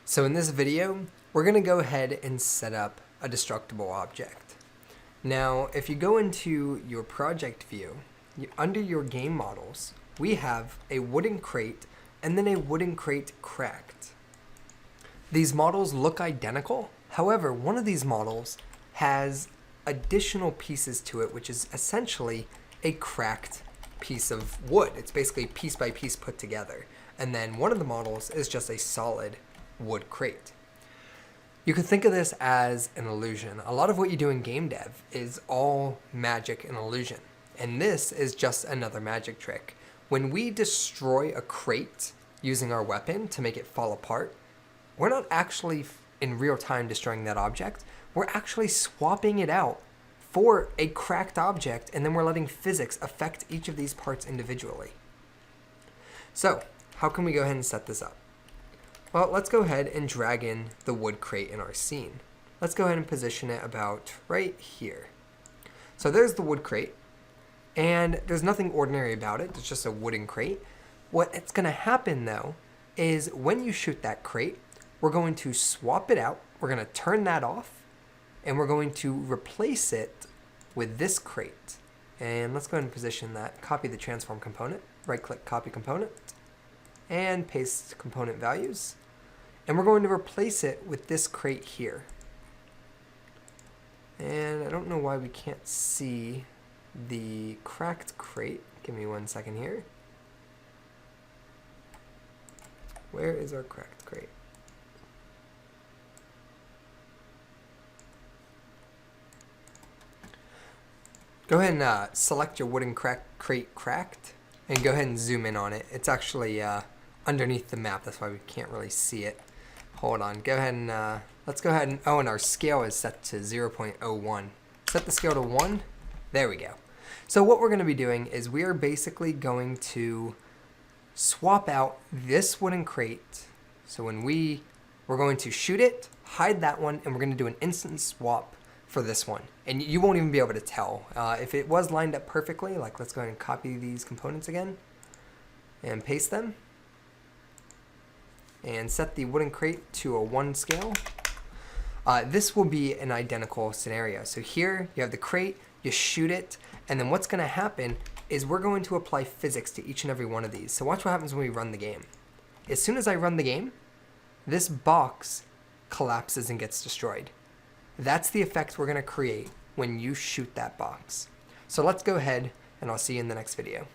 So in this video, we're going to go ahead and set up a destructible object. Now, if you go into your project view, under your game models, we have a wooden crate and then a wooden crate cracked. These models look identical. However, one of these models has additional pieces to it, which is essentially a cracked piece of wood. It's basically piece by piece put together. And then one of the models is just a solid wood crate. You can think of this as an illusion. A lot of what you do in game dev is all magic and illusion. And this is just another magic trick. When we destroy a crate using our weapon to make it fall apart, we're not actually in real time destroying that object. We're actually swapping it out for a cracked object, and then we're letting physics affect each of these parts individually. So, how can we go ahead and set this up? Well, let's go ahead and drag in the wood crate in our scene. Let's go ahead and position it about right here. So there's the wood crate, and there's nothing ordinary about it. It's just a wooden crate. What's going to happen, though, is when you shoot that crate, we're going to swap it out. We're going to turn that off, and we're going to replace it with this crate. And let's go ahead and position that. Copy the transform component. Right-click, copy component, and paste component values. And we're going to replace it with this crate here. And I don't know why we can't see the cracked crate. Give me 1 second here. Where is our cracked crate? Go ahead and select your wooden crate cracked and go ahead and zoom in on it. It's actually underneath the map. That's why we can't really see it. Hold on. Go ahead and let's go ahead and, oh, and our scale is set to 0.01. Set the scale to 1. There we go. So what we're going to be doing is we are basically going to swap out this wooden crate. So when we're going to shoot it, hide that one, and we're going to do an instant swap for this one. And you won't even be able to tell. If it was lined up perfectly, like let's go ahead and copy these components again and paste them. And set the wooden crate to a 1 scale. This will be an identical scenario. So here you have the crate, you shoot it, and then what's going to happen is we're going to apply physics to each and every one of these. So watch what happens when we run the game. As soon as I run the game, this box collapses and gets destroyed. That's the effect we're going to create when you shoot that box. So let's go ahead, and I'll see you in the next video.